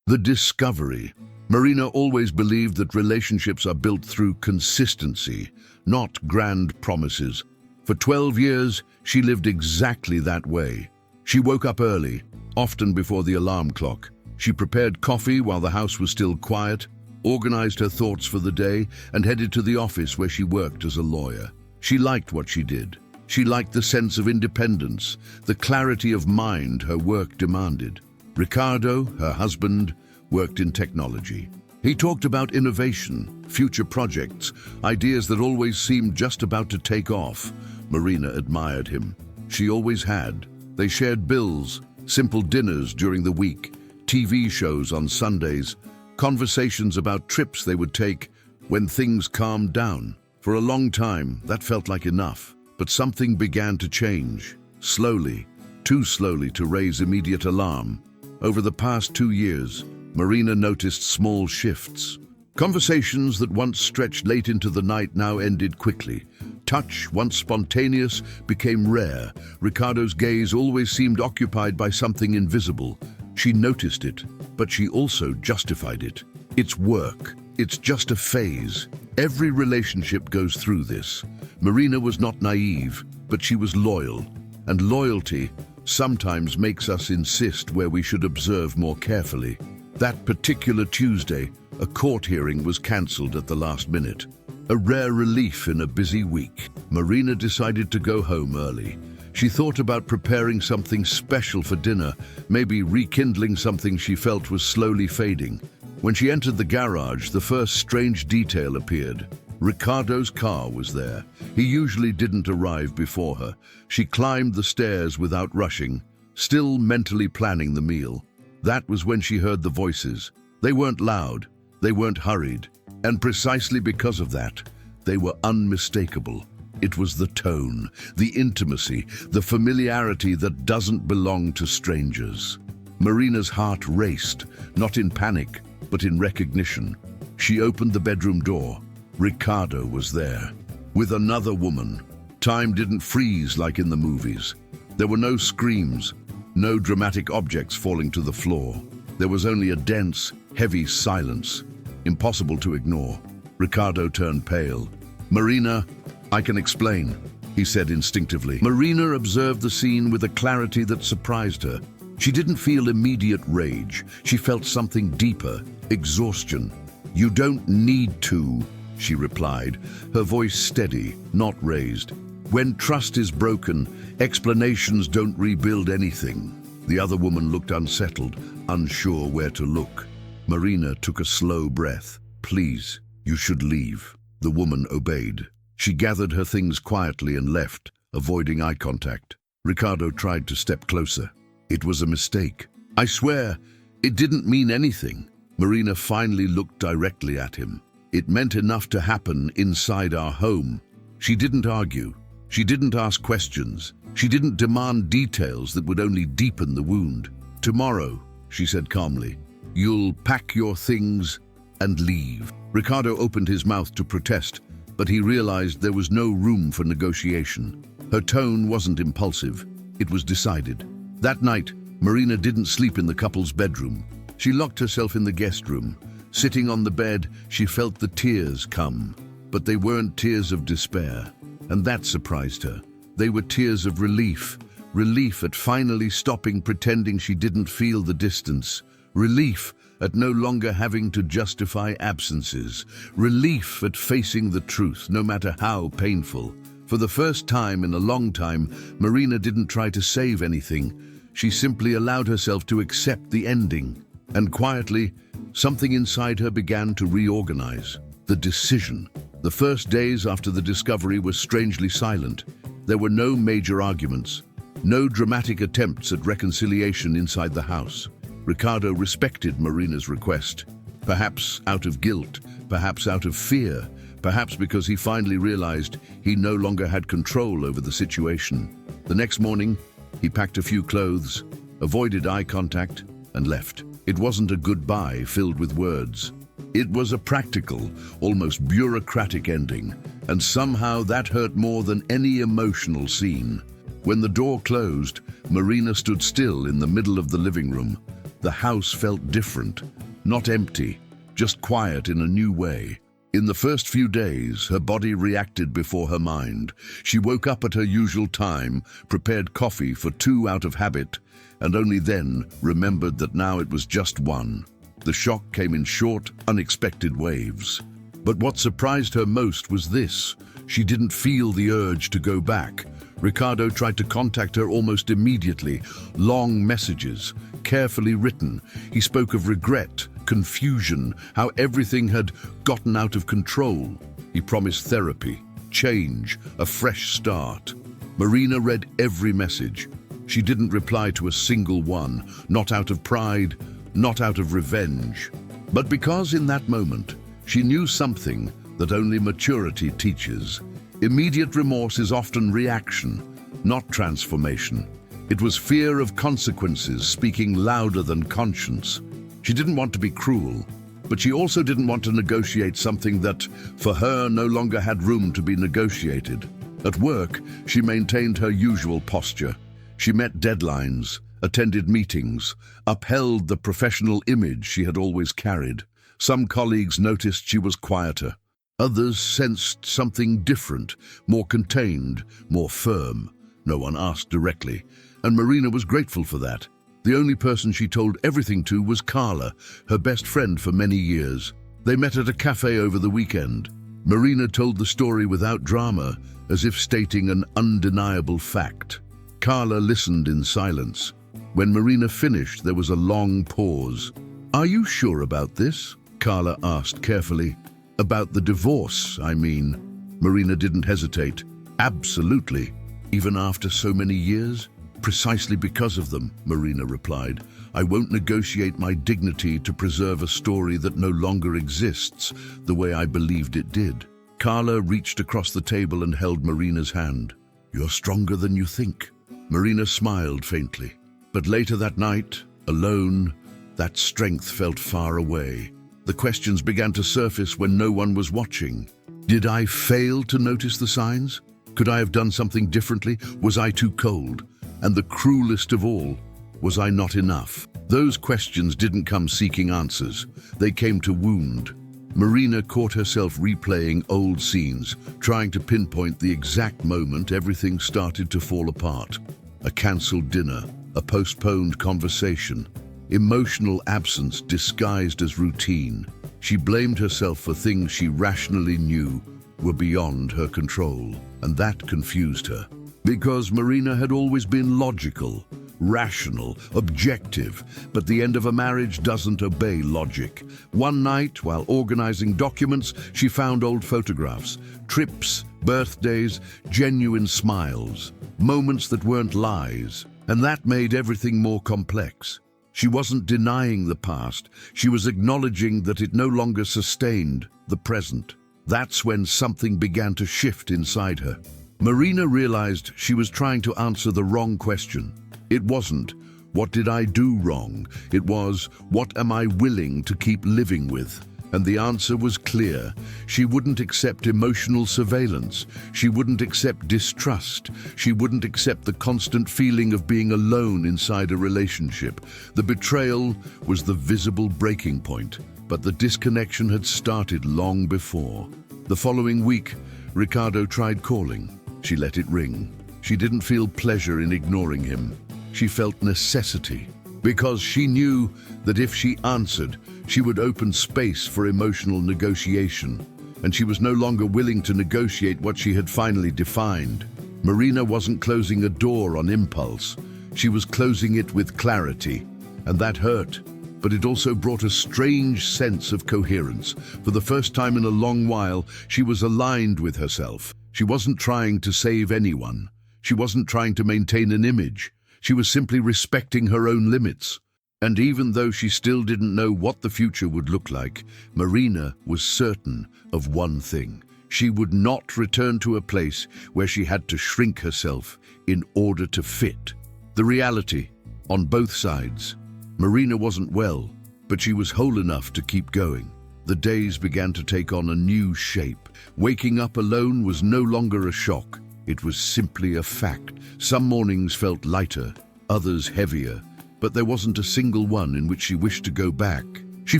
The discovery. Marina always believed that relationships are built through consistency, not grand promises. For 12 years, she lived exactly that way. She woke up early, often before the alarm clock. She prepared coffee while the house was still quiet, organized her thoughts for the day, and headed to the office where she worked as a lawyer. She liked what she did. She liked the sense of independence, the clarity of mind her work demanded. Ricardo, her husband, worked in technology. He talked about innovation, future projects, ideas that always seemed just about to take off. Marina admired him. She always had. They shared bills, simple dinners during the week, TV shows on Sundays, conversations about trips they would take when things calmed down. For a long time, that felt like enough. But something began to change. Slowly, too slowly to raise immediate alarm. Over the past 2 years, Marina noticed small shifts. Conversations that once stretched late into the night now ended quickly. Touch, once spontaneous, became rare. Ricardo's gaze always seemed occupied by something invisible. She noticed it, but she also justified it. It's work. It's just a phase. Every relationship goes through this. Marina was not naive, but she was loyal. And loyalty sometimes makes us insist where we should observe more carefully. That particular Tuesday, a court hearing was cancelled at the last minute. A rare relief in a busy week. Marina decided to go home early. She thought about preparing something special for dinner, maybe rekindling something she felt was slowly fading. When she entered the garage, the first strange detail appeared. Ricardo's car was there. He usually didn't arrive before her. She climbed the stairs without rushing, still mentally planning the meal. That was when she heard the voices. They weren't loud, they weren't hurried, and precisely because of that, they were unmistakable. It was the tone, the intimacy, the familiarity that doesn't belong to strangers. Marina's heart raced, not in panic, but in recognition. She opened the bedroom door. Ricardo was there, with another woman. Time didn't freeze like in the movies. There were no screams, no dramatic objects falling to the floor. There was only a dense, heavy silence, impossible to ignore. Ricardo turned pale. "Marina, I can explain," he said instinctively. Marina observed the scene with a clarity that surprised her. She didn't feel immediate rage. She felt something deeper, exhaustion. "You don't need to," she replied, her voice steady, not raised. "When trust is broken, explanations don't rebuild anything." The other woman looked unsettled, unsure where to look. Marina took a slow breath. "Please, you should leave." The woman obeyed. She gathered her things quietly and left, avoiding eye contact. Ricardo tried to step closer. "It was a mistake. I swear, it didn't mean anything." Marina finally looked directly at him. "It meant enough to happen inside our home." She didn't argue. She didn't ask questions. She didn't demand details that would only deepen the wound. "Tomorrow," she said calmly, "you'll pack your things and leave." Ricardo opened his mouth to protest, but he realized there was no room for negotiation. Her tone wasn't impulsive. It was decided. That night, Marina didn't sleep in the couple's bedroom. She locked herself in the guest room. Sitting on the bed, she felt the tears come. But they weren't tears of despair, and that surprised her. They were tears of relief. Relief at finally stopping pretending she didn't feel the distance. Relief at no longer having to justify absences. Relief at facing the truth, no matter how painful. For the first time in a long time, Marina didn't try to save anything. She simply allowed herself to accept the ending. And quietly, something inside her began to reorganize. The decision. The first days after the discovery were strangely silent. There were no major arguments, no dramatic attempts at reconciliation inside the house. Ricardo respected Marina's request, perhaps out of guilt, perhaps out of fear, perhaps because he finally realized he no longer had control over the situation. The next morning, he packed a few clothes, avoided eye contact, and left. It wasn't a goodbye filled with words. It was a practical, almost bureaucratic ending, and somehow that hurt more than any emotional scene. When the door closed, Marina stood still in the middle of the living room. The house felt different, not empty, just quiet in a new way. In the first few days, her body reacted before her mind. She woke up at her usual time, prepared coffee for 2 out of habit, and only then remembered that now it was just 1. The shock came in short, unexpected waves. But what surprised her most was this: she didn't feel the urge to go back. Ricardo tried to contact her almost immediately. Long messages, carefully written. He spoke of regret, confusion, how everything had gotten out of control. He promised therapy, change, a fresh start. Marina read every message. She didn't reply to a single one, not out of pride, not out of revenge, but because in that moment she knew something that only maturity teaches. Immediate remorse is often reaction, not transformation. It was fear of consequences speaking louder than conscience. She didn't want to be cruel, but she also didn't want to negotiate something that, for her, no longer had room to be negotiated. At work, she maintained her usual posture. She met deadlines, attended meetings, upheld the professional image she had always carried. Some colleagues noticed she was quieter. Others sensed something different, more contained, more firm. No one asked directly, and Marina was grateful for that. The only person she told everything to was Carla, her best friend for many years. They met at a cafe over the weekend. Marina told the story without drama, as if stating an undeniable fact. Carla listened in silence. When Marina finished, there was a long pause. "Are you sure about this?" Carla asked carefully. "About the divorce, I mean." Marina didn't hesitate. "Absolutely. Even after so many years?" "Precisely because of them," Marina replied. "I won't negotiate my dignity to preserve a story that no longer exists the way I believed it did." Carla reached across the table and held Marina's hand. "You're stronger than you think." Marina smiled faintly. But later that night, alone, that strength felt far away. The questions began to surface when no one was watching. Did I fail to notice the signs? Could I have done something differently? Was I too cold? And the cruelest of all, was I not enough? Those questions didn't come seeking answers. They came to wound. Marina caught herself replaying old scenes, trying to pinpoint the exact moment everything started to fall apart. A cancelled dinner, a postponed conversation, emotional absence disguised as routine. She blamed herself for things she rationally knew were beyond her control, and that confused her. Because Marina had always been logical, rational, objective, but the end of a marriage doesn't obey logic. One night, while organizing documents, she found old photographs, trips, birthdays, genuine smiles, moments that weren't lies, and that made everything more complex. She wasn't denying the past, she was acknowledging that it no longer sustained the present. That's when something began to shift inside her. Marina realized she was trying to answer the wrong question. It wasn't, "What did I do wrong?" It was, "What am I willing to keep living with?" And the answer was clear. She wouldn't accept emotional surveillance. She wouldn't accept distrust. She wouldn't accept the constant feeling of being alone inside a relationship. The betrayal was the visible breaking point, but the disconnection had started long before. The following week, Ricardo tried calling. She let it ring. She didn't feel pleasure in ignoring him. She felt necessity, because she knew that if she answered, she would open space for emotional negotiation, and she was no longer willing to negotiate what she had finally defined. Marina wasn't closing a door on impulse. She was closing it with clarity, and that hurt. But it also brought a strange sense of coherence. For the first time in a long while, she was aligned with herself. She wasn't trying to save anyone. She wasn't trying to maintain an image. She was simply respecting her own limits. And even though she still didn't know what the future would look like, Marina was certain of one thing. She would not return to a place where she had to shrink herself in order to fit. The reality, on both sides. Marina wasn't well, but she was whole enough to keep going. The days began to take on a new shape. Waking up alone was no longer a shock. It was simply a fact. Some mornings felt lighter, others heavier, but there wasn't a single one in which she wished to go back. She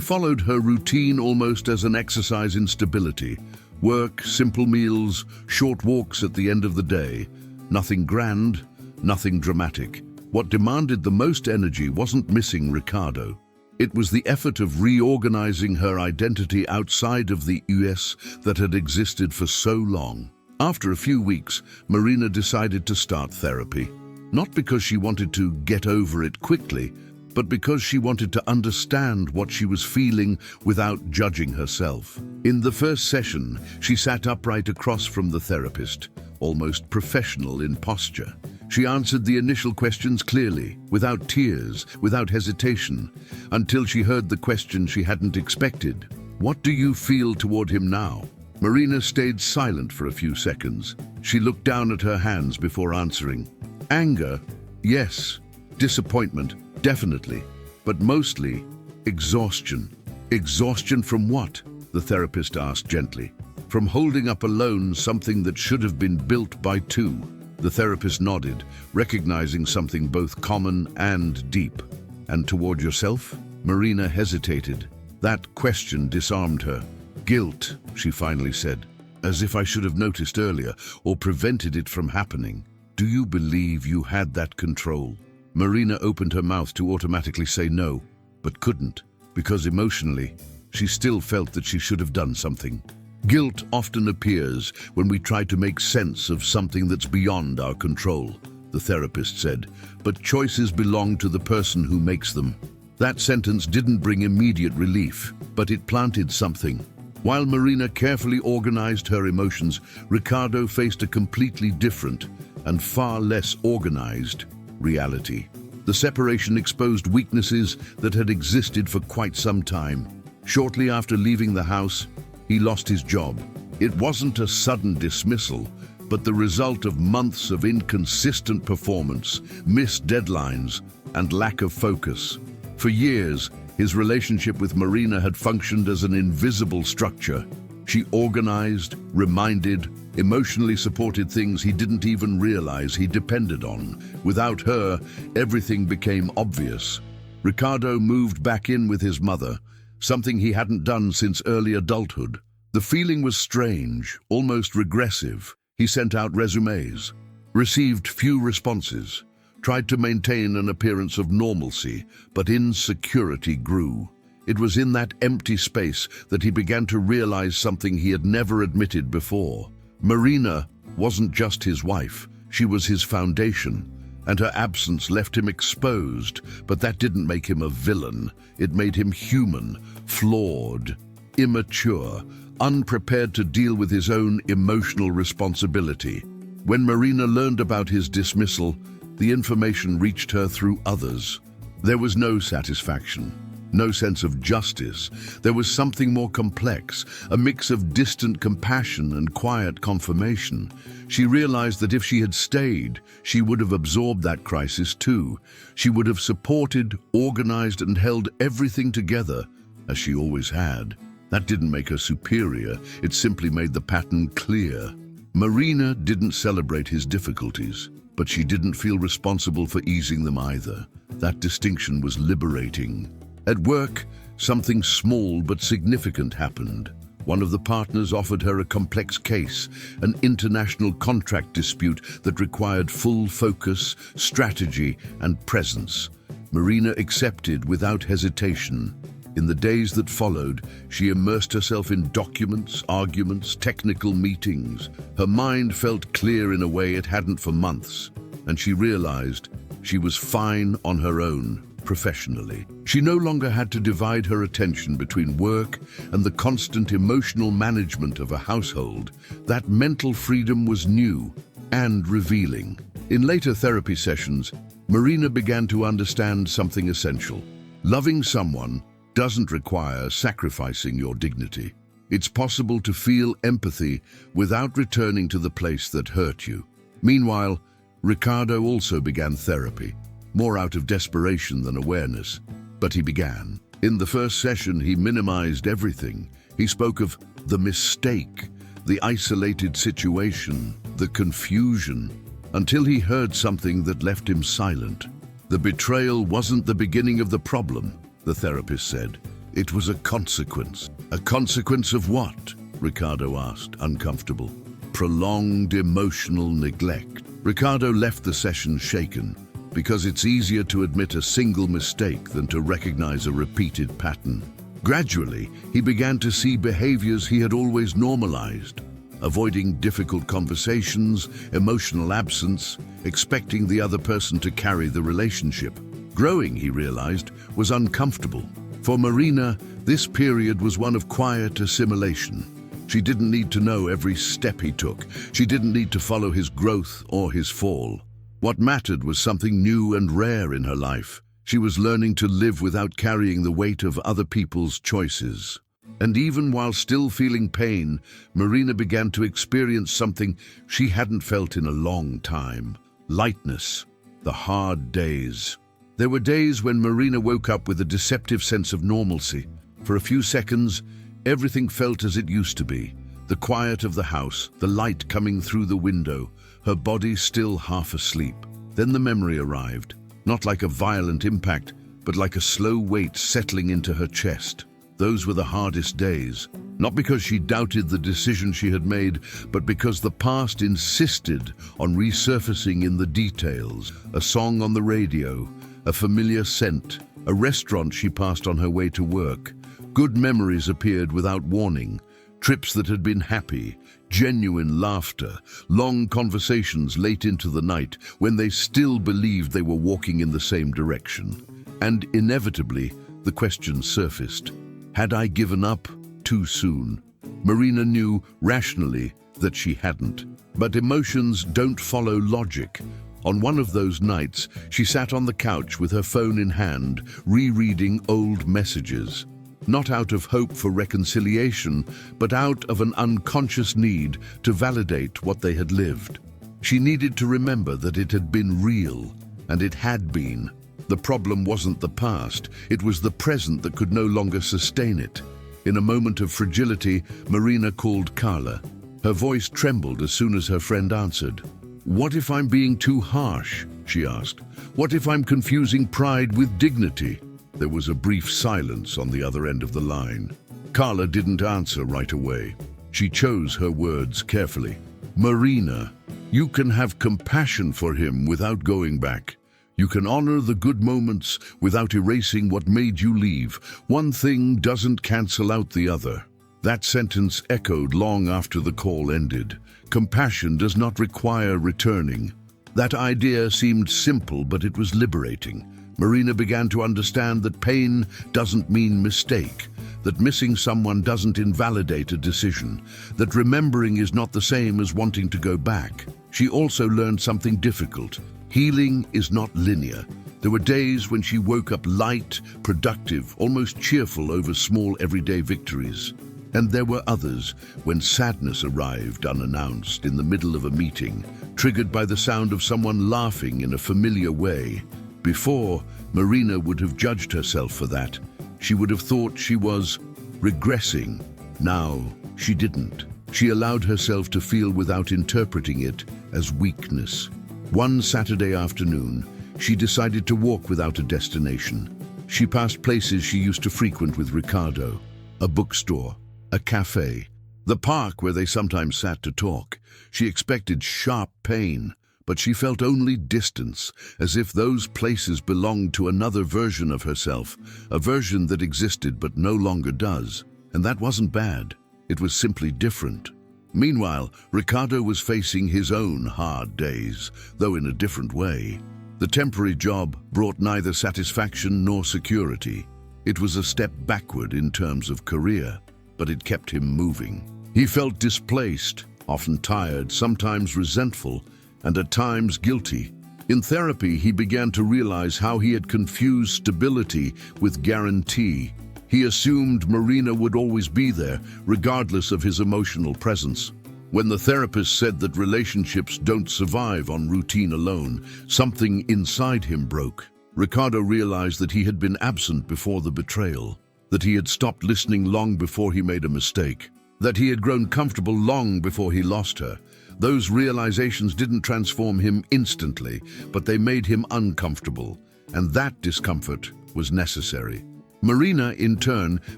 followed her routine almost as an exercise in stability. Work, simple meals, short walks at the end of the day. Nothing grand, nothing dramatic. What demanded the most energy wasn't missing Ricardo. It was the effort of reorganizing her identity outside of the US that had existed for so long. After a few weeks, Marina decided to start therapy. Not because she wanted to get over it quickly, but because she wanted to understand what she was feeling without judging herself. In the first session, she sat upright across from the therapist, almost professional in posture. She answered the initial questions clearly, without tears, without hesitation, until she heard the question she hadn't expected. "What do you feel toward him now?" Marina stayed silent for a few seconds. She looked down at her hands before answering. "Anger, yes. Disappointment, definitely. But mostly, exhaustion." "Exhaustion from what?" the therapist asked gently. "From holding up alone something that should have been built by two." The therapist nodded, recognizing something both common and deep. "And toward yourself?" Marina hesitated. That question disarmed her. "Guilt," she finally said, "as if I should have noticed earlier or prevented it from happening. Do you believe you had that control?" Marina opened her mouth to automatically say no, but couldn't, because emotionally, she still felt that she should have done something. Guilt often appears when we try to make sense of something that's beyond our control, the therapist said, but choices belong to the person who makes them. That sentence didn't bring immediate relief, but it planted something. While Marina carefully organized her emotions, Ricardo faced a completely different and far less organized reality. The separation exposed weaknesses that had existed for quite some time. Shortly after leaving the house, he lost his job. It wasn't a sudden dismissal, but the result of months of inconsistent performance, missed deadlines, and lack of focus. For years, his relationship with Marina had functioned as an invisible structure. She organized, reminded, emotionally supported things he didn't even realize he depended on. Without her, everything became obvious. Ricardo moved back in with his mother, something he hadn't done since early adulthood. The feeling was strange, almost regressive. He sent out resumes, received few responses, tried to maintain an appearance of normalcy, but insecurity grew. It was in that empty space that he began to realize something he had never admitted before. Marina wasn't just his wife, she was his foundation, and her absence left him exposed, but that didn't make him a villain. It made him human, flawed, immature, unprepared to deal with his own emotional responsibility. When Marina learned about his dismissal, the information reached her through others. There was no satisfaction, no sense of justice. There was something more complex, a mix of distant compassion and quiet confirmation. She realized that if she had stayed, she would have absorbed that crisis too. She would have supported, organized, and held everything together, as she always had. That didn't make her superior, it simply made the pattern clear. Marina didn't celebrate his difficulties, but she didn't feel responsible for easing them either. That distinction was liberating. At work, something small but significant happened. One of the partners offered her a complex case, an international contract dispute that required full focus, strategy, and presence. Marina accepted without hesitation. In the days that followed, she immersed herself in documents, arguments, technical meetings. Her mind felt clear in a way it hadn't for months, and she realized she was fine on her own, professionally. She no longer had to divide her attention between work and the constant emotional management of a household. That mental freedom was new and revealing. In later therapy sessions, Marina began to understand something essential. Loving someone doesn't require sacrificing your dignity. It's possible to feel empathy without returning to the place that hurt you. Meanwhile, Ricardo also began therapy, more out of desperation than awareness, but he began. In the first session, he minimized everything. He spoke of the mistake, the isolated situation, the confusion, until he heard something that left him silent. The betrayal wasn't the beginning of the problem, the therapist said. It was a consequence. A consequence of what? Ricardo asked, uncomfortable. Prolonged emotional neglect. Ricardo left the session shaken, because it's easier to admit a single mistake than to recognize a repeated pattern. Gradually, he began to see behaviors he had always normalized, avoiding difficult conversations, emotional absence, expecting the other person to carry the relationship. Growing, he realized, was uncomfortable. For Marina, this period was one of quiet assimilation. She didn't need to know every step he took. She didn't need to follow his growth or his fall. What mattered was something new and rare in her life. She was learning to live without carrying the weight of other people's choices. And even while still feeling pain, Marina began to experience something she hadn't felt in a long time. Lightness. The hard days. There were days when Marina woke up with a deceptive sense of normalcy. For a few seconds, everything felt as it used to be. The quiet of the house, the light coming through the window, her body still half asleep. Then the memory arrived, not like a violent impact, but like a slow weight settling into her chest. Those were the hardest days, not because she doubted the decision she had made, but because the past insisted on resurfacing in the details. A song on the radio, a familiar scent, a restaurant she passed on her way to work. Good memories appeared without warning. Trips that had been happy, genuine laughter, long conversations late into the night when they still believed they were walking in the same direction. And inevitably, the question surfaced. Had I given up too soon? Marina knew rationally that she hadn't. But emotions don't follow logic. On one of those nights, she sat on the couch with her phone in hand, rereading old messages. Not out of hope for reconciliation, but out of an unconscious need to validate what they had lived. She needed to remember that it had been real, and it had been. The problem wasn't the past, it was the present that could no longer sustain it. In a moment of fragility, Marina called Carla. Her voice trembled as soon as her friend answered. "What if I'm being too harsh?" she asked. "What if I'm confusing pride with dignity?" There was a brief silence on the other end of the line. Carla didn't answer right away. She chose her words carefully. "Marina, you can have compassion for him without going back. You can honor the good moments without erasing what made you leave. One thing doesn't cancel out the other." That sentence echoed long after the call ended. Compassion does not require returning. That idea seemed simple, but it was liberating. Marina began to understand that pain doesn't mean mistake, that missing someone doesn't invalidate a decision, that remembering is not the same as wanting to go back. She also learned something difficult. Healing is not linear. There were days when she woke up light, productive, almost cheerful over small everyday victories. And there were others when sadness arrived unannounced in the middle of a meeting, triggered by the sound of someone laughing in a familiar way. Before, Marina would have judged herself for that. She would have thought she was regressing. Now, she didn't. She allowed herself to feel without interpreting it as weakness. One Saturday afternoon, she decided to walk without a destination. She passed places she used to frequent with Ricardo, a bookstore, a cafe, the park where they sometimes sat to talk. She expected sharp pain, but she felt only distance, as if those places belonged to another version of herself, a version that existed but no longer does. And that wasn't bad. It was simply different. Meanwhile, Ricardo was facing his own hard days, though in a different way. The temporary job brought neither satisfaction nor security. It was a step backward in terms of career, but it kept him moving. He felt displaced, often tired, sometimes resentful, and at times guilty. In therapy, he began to realize how he had confused stability with guarantee. He assumed Marina would always be there, regardless of his emotional presence. When the therapist said that relationships don't survive on routine alone, something inside him broke. Ricardo realized that he had been absent before the betrayal, that he had stopped listening long before he made a mistake, that he had grown comfortable long before he lost her. Those realizations didn't transform him instantly, but they made him uncomfortable. and that discomfort was necessary. Marina, in turn,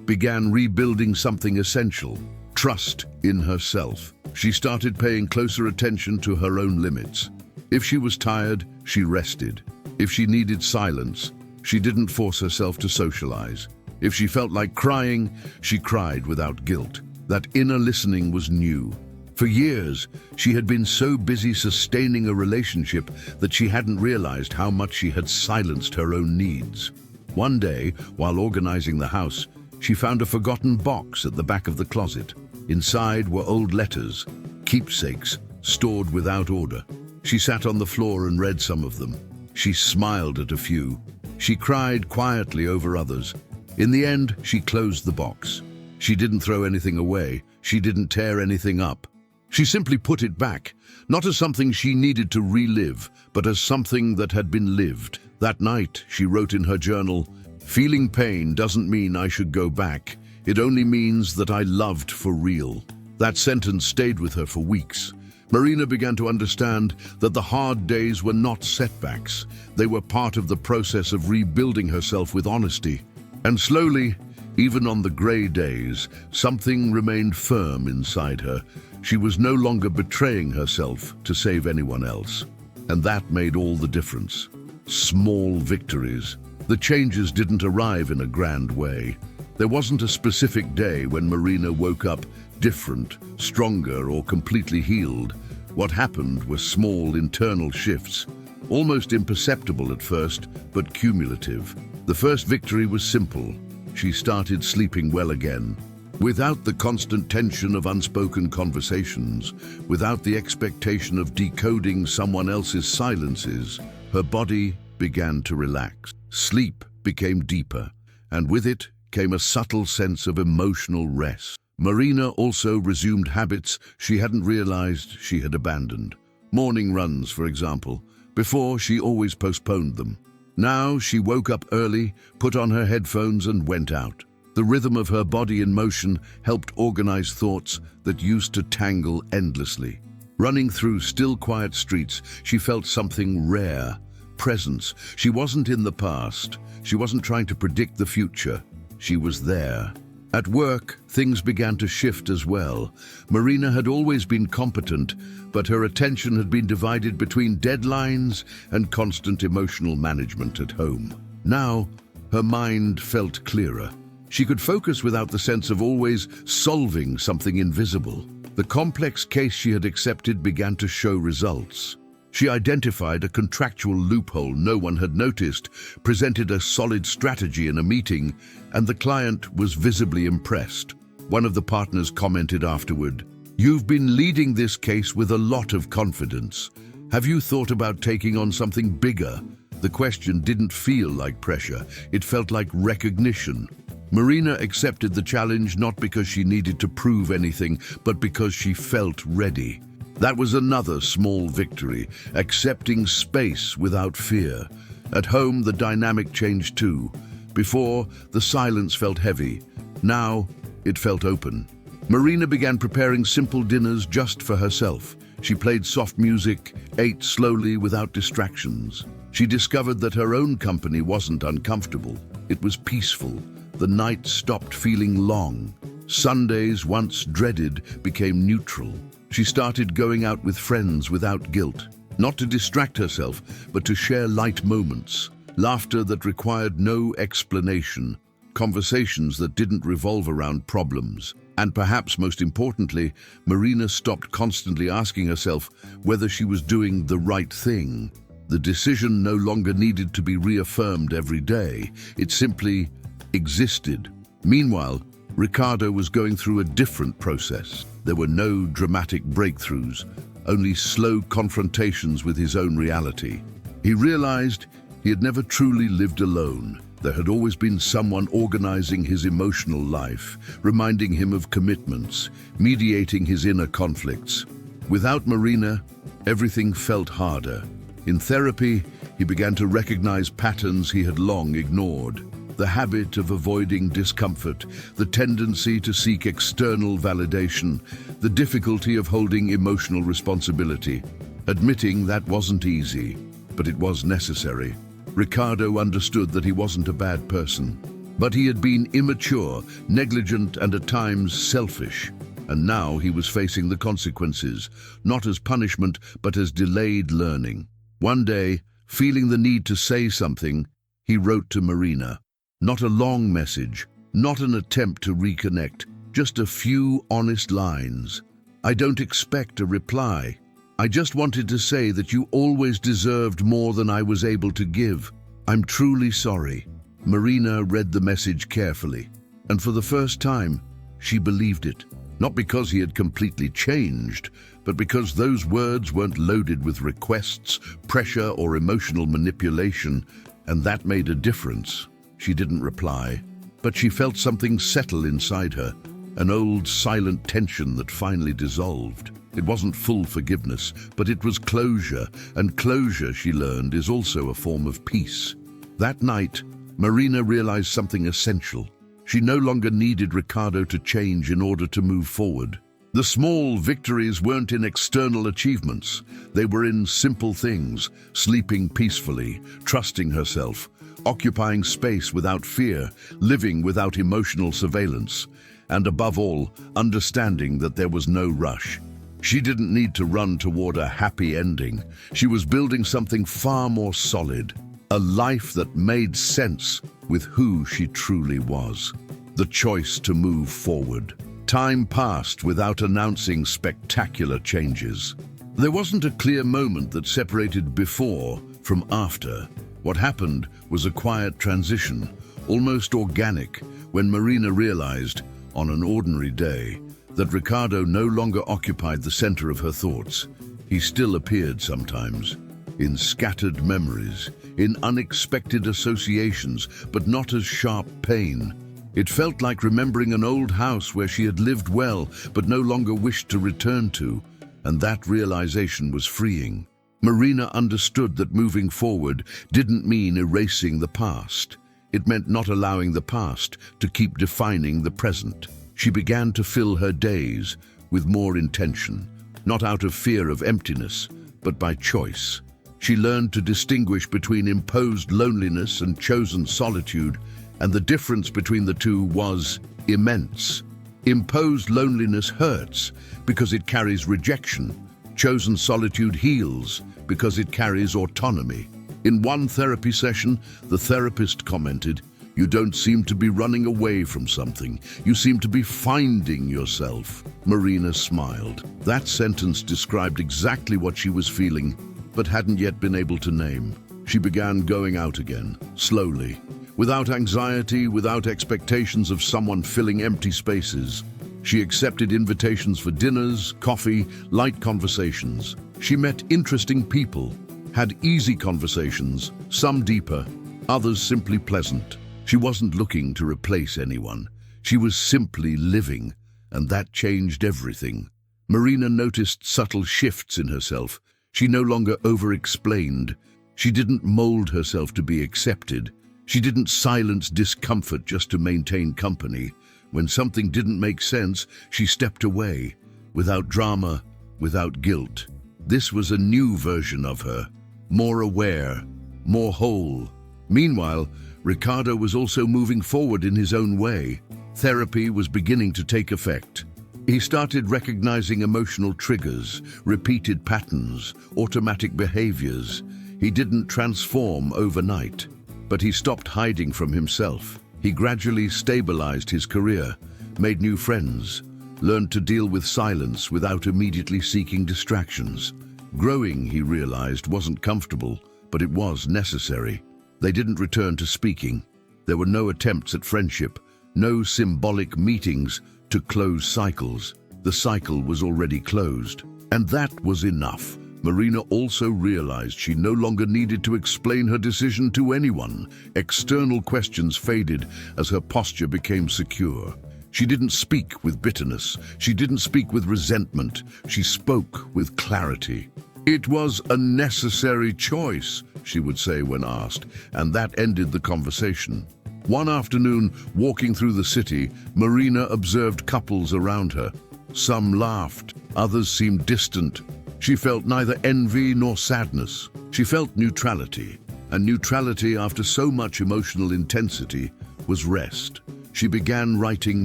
began rebuilding something essential: trust in herself. She started paying closer attention to her own limits. If she was tired, she rested. If she needed silence, she didn't force herself to socialize. If she felt like crying, she cried without guilt. That inner listening was new. For years, she had been so busy sustaining a relationship that she hadn't realized how much she had silenced her own needs. One day, while organizing the house, she found a forgotten box at the back of the closet. Inside were old letters, keepsakes, stored without order. She sat on the floor and read some of them. She smiled at a few. She cried quietly over others. In the end, she closed the box. She didn't throw anything away. She didn't tear anything up. She simply put it back, not as something she needed to relive, but as something that had been lived. That night, she wrote in her journal, "Feeling pain doesn't mean I should go back. It only means that I loved for real." That sentence stayed with her for weeks. Marina began to understand that the hard days were not setbacks. They were part of the process of rebuilding herself with honesty. And slowly, even on the gray days, something remained firm inside her. She was no longer betraying herself to save anyone else. And that made all the difference. Small victories. The changes didn't arrive in a grand way. There wasn't a specific day when Marina woke up different, stronger, or completely healed. What happened were small internal shifts, almost imperceptible at first, but cumulative. The first victory was simple. She started sleeping well again. Without the constant tension of unspoken conversations, without the expectation of decoding someone else's silences, her body began to relax. Sleep became deeper, and with it came a subtle sense of emotional rest. Marina also resumed habits she hadn't realized she had abandoned. Morning runs, for example. Before, she always postponed them. Now she woke up early, put on her headphones and went out. The rhythm of her body in motion helped organize thoughts that used to tangle endlessly. Running through still, quiet streets, she felt something rare. Presence. She wasn't in the past. She wasn't trying to predict the future. She was there. At work, things began to shift as well. Marina had always been competent, but her attention had been divided between deadlines and constant emotional management at home. Now, her mind felt clearer. She could focus without the sense of always solving something invisible. The complex case she had accepted began to show results. She identified a contractual loophole no one had noticed, presented a solid strategy in a meeting, and the client was visibly impressed. One of the partners commented afterward, "You've been leading this case with a lot of confidence. Have you thought about taking on something bigger?" The question didn't feel like pressure. It felt like recognition. Marina accepted the challenge not because she needed to prove anything, but because she felt ready. That was another small victory, accepting space without fear. At home, the dynamic changed too. Before, the silence felt heavy. Now, it felt open. Marina began preparing simple dinners just for herself. She played soft music, ate slowly without distractions. She discovered that her own company wasn't uncomfortable. It was peaceful. The night stopped feeling long. Sundays, once dreaded, became neutral. She started going out with friends without guilt, not to distract herself, but to share light moments, laughter that required no explanation, conversations that didn't revolve around problems. And perhaps most importantly, Marina stopped constantly asking herself whether she was doing the right thing. The decision no longer needed to be reaffirmed every day. It simply existed. Meanwhile, Ricardo was going through a different process. There were no dramatic breakthroughs, only slow confrontations with his own reality. He realized he had never truly lived alone. There had always been someone organizing his emotional life, reminding him of commitments, mediating his inner conflicts. Without Marina, everything felt harder. In therapy, he began to recognize patterns he had long ignored. The habit of avoiding discomfort, the tendency to seek external validation, the difficulty of holding emotional responsibility. Admitting that wasn't easy, but it was necessary. Ricardo understood that he wasn't a bad person, but he had been immature, negligent, and at times selfish. And now he was facing the consequences, not as punishment, but as delayed learning. One day, feeling the need to say something, he wrote to Marina. Not a long message, not an attempt to reconnect, just a few honest lines. I don't expect a reply. I just wanted to say that you always deserved more than I was able to give. I'm truly sorry. Marina read the message carefully, and for the first time, she believed it. Not because he had completely changed, but because those words weren't loaded with requests, pressure, or emotional manipulation, and that made a difference. She didn't reply, but she felt something settle inside her, an old silent tension that finally dissolved. It wasn't full forgiveness, but it was closure, and closure, she learned, is also a form of peace. That night, Marina realized something essential. She no longer needed Ricardo to change in order to move forward. The small victories weren't in external achievements. They were in simple things: sleeping peacefully, trusting herself, occupying space without fear, living without emotional surveillance, and above all, understanding that there was no rush. She didn't need to run toward a happy ending. She was building something far more solid, a life that made sense with who she truly was. The choice to move forward. Time passed without announcing spectacular changes. There wasn't a clear moment that separated before from after. What happened was a quiet transition, almost organic, when Marina realized, on an ordinary day, that Ricardo no longer occupied the center of her thoughts. He still appeared sometimes, in scattered memories, in unexpected associations, but not as sharp pain. It felt like remembering an old house where she had lived well, but no longer wished to return to, and that realization was freeing. Marina understood that moving forward didn't mean erasing the past. It meant not allowing the past to keep defining the present. She began to fill her days with more intention, not out of fear of emptiness, but by choice. She learned to distinguish between imposed loneliness and chosen solitude, and the difference between the two was immense. Imposed loneliness hurts because it carries rejection. Chosen solitude heals because it carries autonomy. In one therapy session, the therapist commented, "You don't seem to be running away from something. You seem to be finding yourself." Marina smiled. That sentence described exactly what she was feeling, but hadn't yet been able to name. She began going out again, slowly, without anxiety, without expectations of someone filling empty spaces. She accepted invitations for dinners, coffee, light conversations. She met interesting people, had easy conversations, some deeper, others simply pleasant. She wasn't looking to replace anyone. She was simply living, and that changed everything. Marina noticed subtle shifts in herself. She no longer over-explained. She didn't mold herself to be accepted. She didn't silence discomfort just to maintain company. When something didn't make sense, she stepped away, without drama, without guilt. This was a new version of her, more aware, more whole. Meanwhile, Ricardo was also moving forward in his own way. Therapy was beginning to take effect. He started recognizing emotional triggers, repeated patterns, automatic behaviors. He didn't transform overnight, but he stopped hiding from himself. He gradually stabilized his career, made new friends, learned to deal with silence without immediately seeking distractions. Growing, he realized, wasn't comfortable, but it was necessary. They didn't return to speaking. There were no attempts at friendship, no symbolic meetings to close cycles. The cycle was already closed, and that was enough. Marina also realized she no longer needed to explain her decision to anyone. External questions faded as her posture became secure. She didn't speak with bitterness. She didn't speak with resentment. She spoke with clarity. "It was a necessary choice," she would say when asked, and that ended the conversation. One afternoon, walking through the city, Marina observed couples around her. Some laughed, others seemed distant. She felt neither envy nor sadness. She felt neutrality, And neutrality, after so much emotional intensity, was rest. She began writing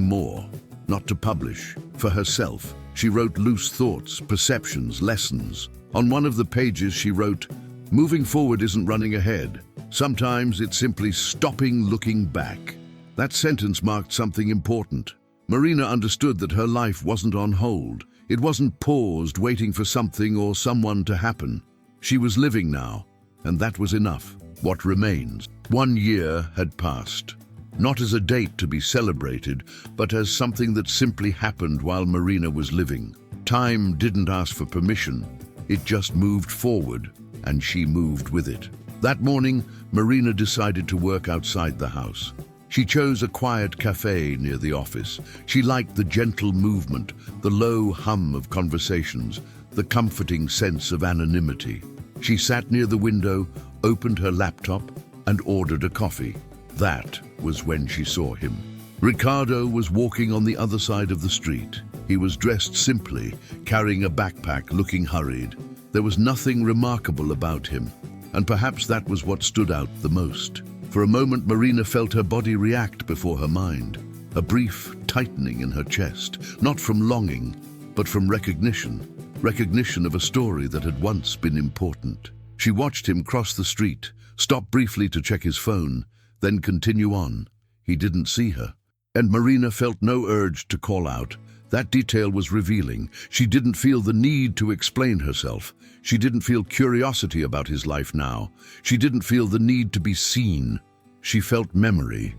more, not to publish, for herself. She wrote loose thoughts, perceptions, lessons. On one of the pages she wrote, "Moving forward isn't running ahead. Sometimes it's simply stopping looking back." That sentence marked something important. Marina understood that her life wasn't on hold. It wasn't paused, waiting for something or someone to happen. She was living now, and that was enough. What remains? 1 year had passed. Not as a date to be celebrated, but as something that simply happened while Marina was living. Time didn't ask for permission. It just moved forward, and she moved with it. That morning, Marina decided to work outside the house. She chose a quiet cafe near the office. She liked the gentle movement, the low hum of conversations, the comforting sense of anonymity. She sat near the window, opened her laptop, and ordered a coffee. That was when she saw him. Ricardo was walking on the other side of the street. He was dressed simply, carrying a backpack, looking hurried. There was nothing remarkable about him, and perhaps that was what stood out the most. For a moment, Marina felt her body react before her mind, a brief tightening in her chest, not from longing, but from recognition of a story that had once been important. She watched him cross the street, stop briefly to check his phone, then continue on. He didn't see her, and Marina felt no urge to call out. That detail was revealing. She didn't feel the need to explain herself. She didn't feel curiosity about his life now. She didn't feel the need to be seen. She felt memory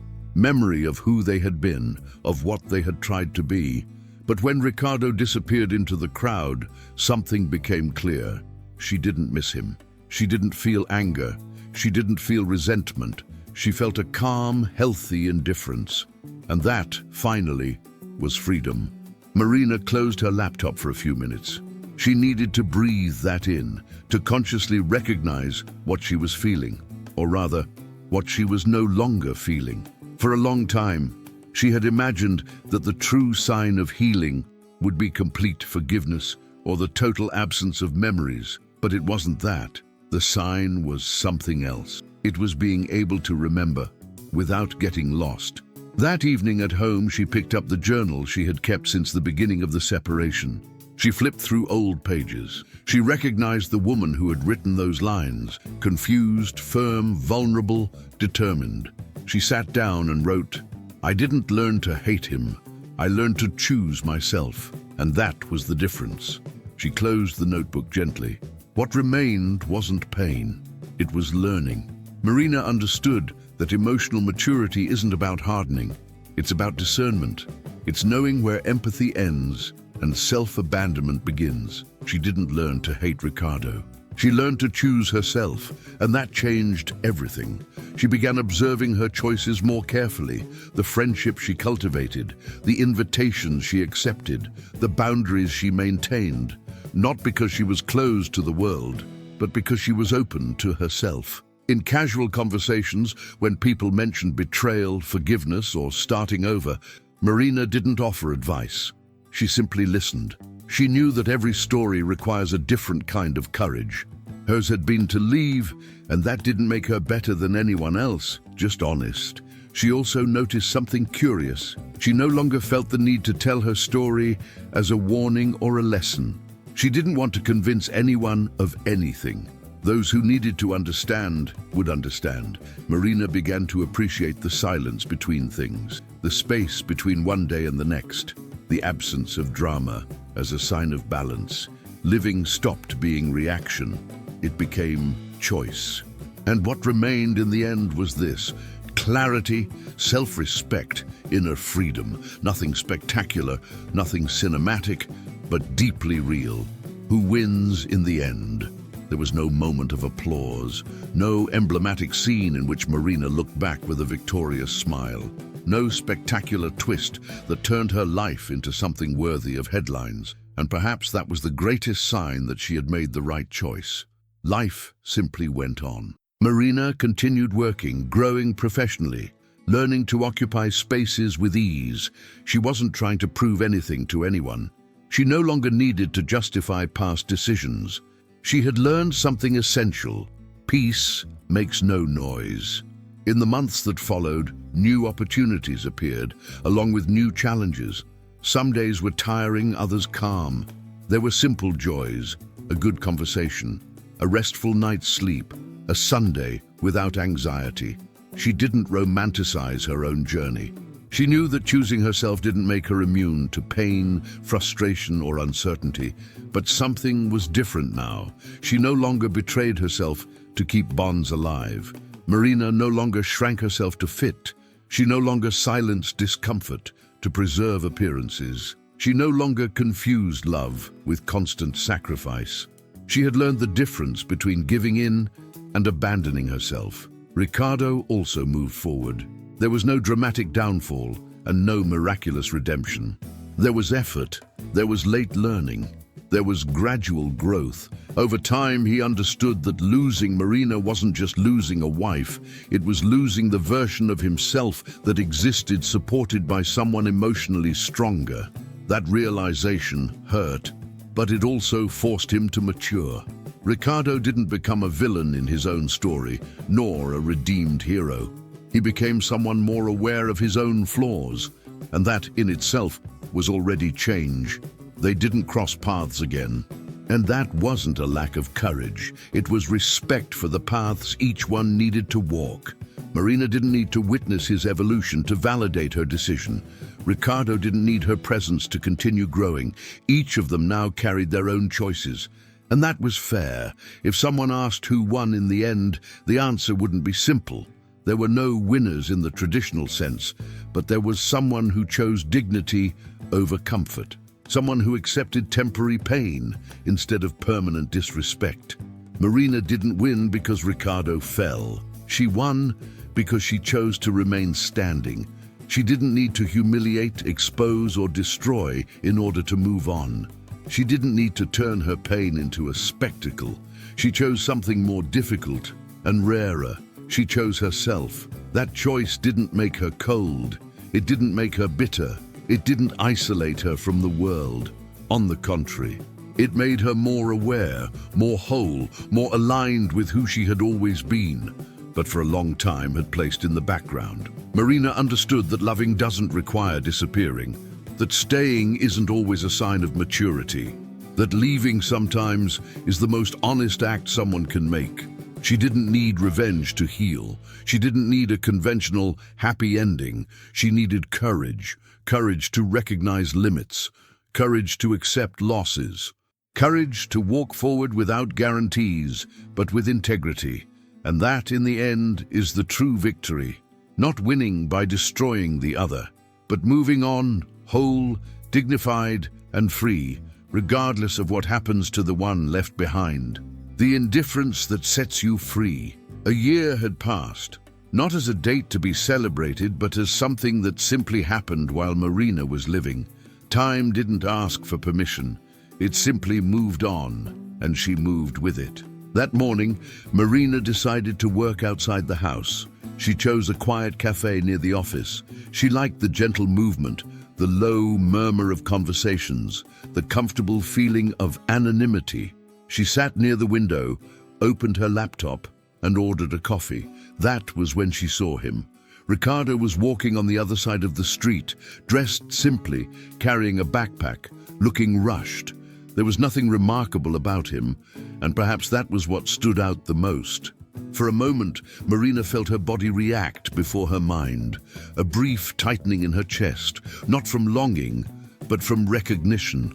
of who they had been, of what they had tried to be. But when Ricardo disappeared into the crowd, something became clear. She didn't miss him. She didn't feel anger. She didn't feel resentment. She felt a calm, healthy indifference. And that, finally, was freedom. Marina closed her laptop for a few minutes. She needed to breathe that in, to consciously recognize what she was feeling, or rather, what she was no longer feeling. For a long time, she had imagined that the true sign of healing would be complete forgiveness or the total absence of memories, but it wasn't that. The sign was something else. It was being able to remember without getting lost. That evening at home, she picked up the journal she had kept since the beginning of the separation. She flipped through old pages. She recognized the woman who had written those lines, confused, firm, vulnerable, determined. She sat down and wrote, "I didn't learn to hate him. I learned to choose myself, and that was the difference." She closed the notebook gently. What remained wasn't pain, it was learning. Marina understood that emotional maturity isn't about hardening. It's about discernment. It's knowing where empathy ends and self-abandonment begins. She didn't learn to hate Ricardo. She learned to choose herself, and that changed everything. She began observing her choices more carefully, the friendships she cultivated, the invitations she accepted, the boundaries she maintained, not because she was closed to the world, but because she was open to herself. In casual conversations, when people mentioned betrayal, forgiveness, or starting over, Marina didn't offer advice. She simply listened. She knew that every story requires a different kind of courage. Hers had been to leave, and that didn't make her better than anyone else, just honest. She also noticed something curious. She no longer felt the need to tell her story as a warning or a lesson. She didn't want to convince anyone of anything. Those who needed to understand would understand. Marina began to appreciate the silence between things, the space between one day and the next, the absence of drama as a sign of balance. Living stopped being reaction. It became choice. And what remained in the end was this: clarity, self-respect, inner freedom. Nothing spectacular, nothing cinematic, but deeply real. Who wins in the end? There was no moment of applause, no emblematic scene in which Marina looked back with a victorious smile, no spectacular twist that turned her life into something worthy of headlines. And perhaps that was the greatest sign that she had made the right choice. Life simply went on. Marina continued working, growing professionally, learning to occupy spaces with ease. She wasn't trying to prove anything to anyone. She no longer needed to justify past decisions. She had learned something essential. Peace makes no noise. In the months that followed, new opportunities appeared, along with new challenges. Some days were tiring, others calm. There were simple joys, a good conversation, a restful night's sleep, a Sunday without anxiety. She didn't romanticize her own journey. She knew that choosing herself didn't make her immune to pain, frustration, or uncertainty. But something was different now. She no longer betrayed herself to keep bonds alive. Marina no longer shrank herself to fit. She no longer silenced discomfort to preserve appearances. She no longer confused love with constant sacrifice. She had learned the difference between giving in and abandoning herself. Ricardo also moved forward. There was no dramatic downfall and no miraculous redemption. There was effort, there was late learning, there was gradual growth. Over time, he understood that losing Marina wasn't just losing a wife, it was losing the version of himself that existed supported by someone emotionally stronger. That realization hurt, but it also forced him to mature. Ricardo didn't become a villain in his own story, nor a redeemed hero. He became someone more aware of his own flaws, and that in itself was already change. They didn't cross paths again. And that wasn't a lack of courage. It was respect for the paths each one needed to walk. Marina didn't need to witness his evolution to validate her decision. Ricardo didn't need her presence to continue growing. Each of them now carried their own choices. And that was fair. If someone asked who won in the end, the answer wouldn't be simple. There were no winners in the traditional sense, but there was someone who chose dignity over comfort. Someone who accepted temporary pain instead of permanent disrespect. Marina didn't win because Ricardo fell. She won because she chose to remain standing. She didn't need to humiliate, expose, or destroy in order to move on. She didn't need to turn her pain into a spectacle. She chose something more difficult and rarer. She chose herself. That choice didn't make her cold. It didn't make her bitter. It didn't isolate her from the world. On the contrary, it made her more aware, more whole, more aligned with who she had always been, but for a long time had placed in the background. Marina understood that loving doesn't require disappearing, that staying isn't always a sign of maturity, that leaving sometimes is the most honest act someone can make. She didn't need revenge to heal. She didn't need a conventional happy ending. She needed courage. Courage to recognize limits. Courage to accept losses. Courage to walk forward without guarantees, but with integrity. And that, in the end, is the true victory. Not winning by destroying the other, but moving on, whole, dignified, and free, regardless of what happens to the one left behind. The indifference that sets you free. A year had passed, not as a date to be celebrated, but as something that simply happened while Marina was living. Time didn't ask for permission. It simply moved on, and she moved with it. That morning, Marina decided to work outside the house. She chose a quiet cafe near the office. She liked the gentle movement, the low murmur of conversations, the comfortable feeling of anonymity. She sat near the window, opened her laptop, and ordered a coffee. That was when she saw him. Ricardo was walking on the other side of the street, dressed simply, carrying a backpack, looking rushed. There was nothing remarkable about him, and perhaps that was what stood out the most. For a moment, Marina felt her body react before her mind, a brief tightening in her chest, not from longing, but from recognition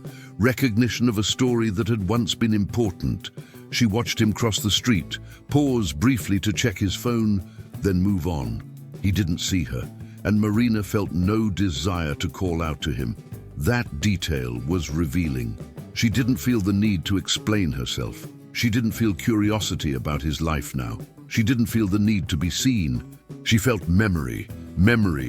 of a story that had once been important. She watched him cross the street, pause briefly to check his phone, then move on. He didn't see her, and Marina felt no desire to call out to him. That detail was revealing. She didn't feel the need to explain herself. She didn't feel curiosity about his life now. She didn't feel the need to be seen. She felt memory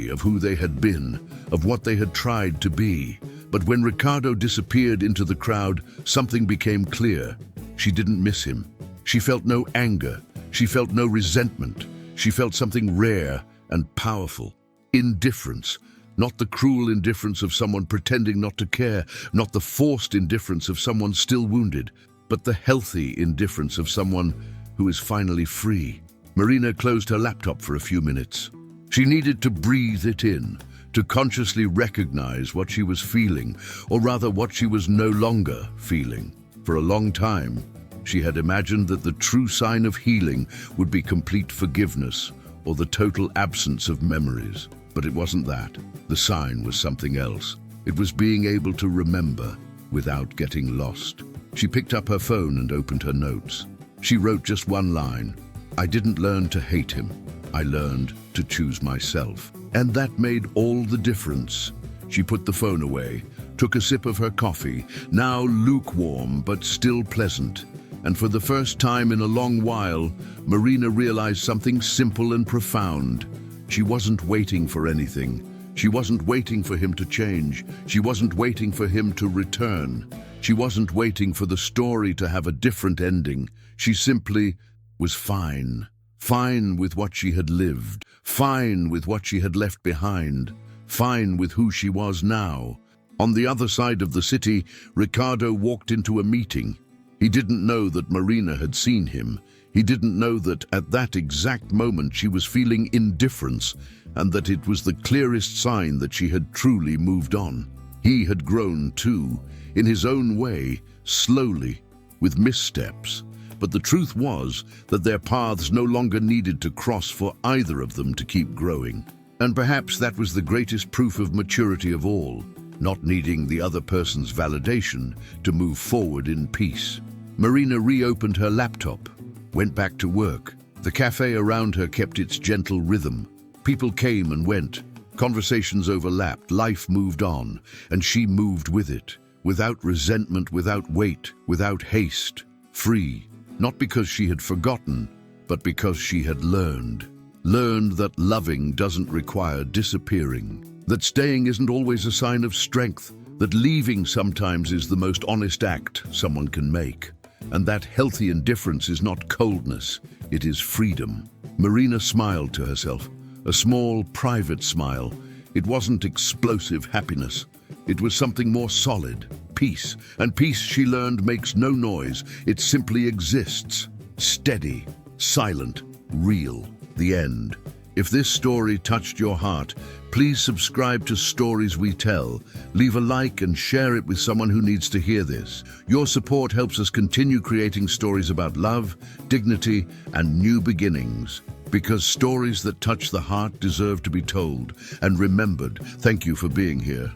of who they had been, of what they had tried to be. But when Ricardo disappeared into the crowd, something became clear. She didn't miss him. She felt no anger. She felt no resentment. She felt something rare and powerful. Indifference. Not the cruel indifference of someone pretending not to care, not the forced indifference of someone still wounded, but the healthy indifference of someone who is finally free. Marina closed her laptop for a few minutes. She needed to breathe it in, to consciously recognize what she was feeling, or rather what she was no longer feeling. For a long time, she had imagined that the true sign of healing would be complete forgiveness or the total absence of memories. But it wasn't that. The sign was something else. It was being able to remember without getting lost. She picked up her phone and opened her notes. She wrote just one line: "I didn't learn to hate him. I learned to choose myself." And that made all the difference. She put the phone away, took a sip of her coffee, now lukewarm but still pleasant. And for the first time in a long while, Marina realized something simple and profound. She wasn't waiting for anything. She wasn't waiting for him to change. She wasn't waiting for him to return. She wasn't waiting for the story to have a different ending. She simply was fine. Fine with what she had lived. Fine with what she had left behind. Fine with who she was now. On the other side of the city, Ricardo walked into a meeting. He didn't know that Marina had seen him. He didn't know that at that exact moment she was feeling indifference, and that it was the clearest sign that she had truly moved on. He had grown too, in his own way, slowly, with missteps. But the truth was that their paths no longer needed to cross for either of them to keep growing. And perhaps that was the greatest proof of maturity of all, not needing the other person's validation to move forward in peace. Marina reopened her laptop, went back to work. The cafe around her kept its gentle rhythm. People came and went. Conversations overlapped. Life moved on, and she moved with it, without resentment, without weight, without haste, free. Not because she had forgotten, but because she had learned. Learned that loving doesn't require disappearing, that staying isn't always a sign of strength, that leaving sometimes is the most honest act someone can make, and that healthy indifference is not coldness, it is freedom. Marina smiled to herself, a small, private smile. It wasn't explosive happiness. It was something more solid, peace. And peace, she learned, makes no noise. It simply exists, steady, silent, real. The end. If this story touched your heart, please subscribe to Stories We Tell. Leave a like and share it with someone who needs to hear this. Your support helps us continue creating stories about love, dignity, and new beginnings. Because stories that touch the heart deserve to be told and remembered. Thank you for being here.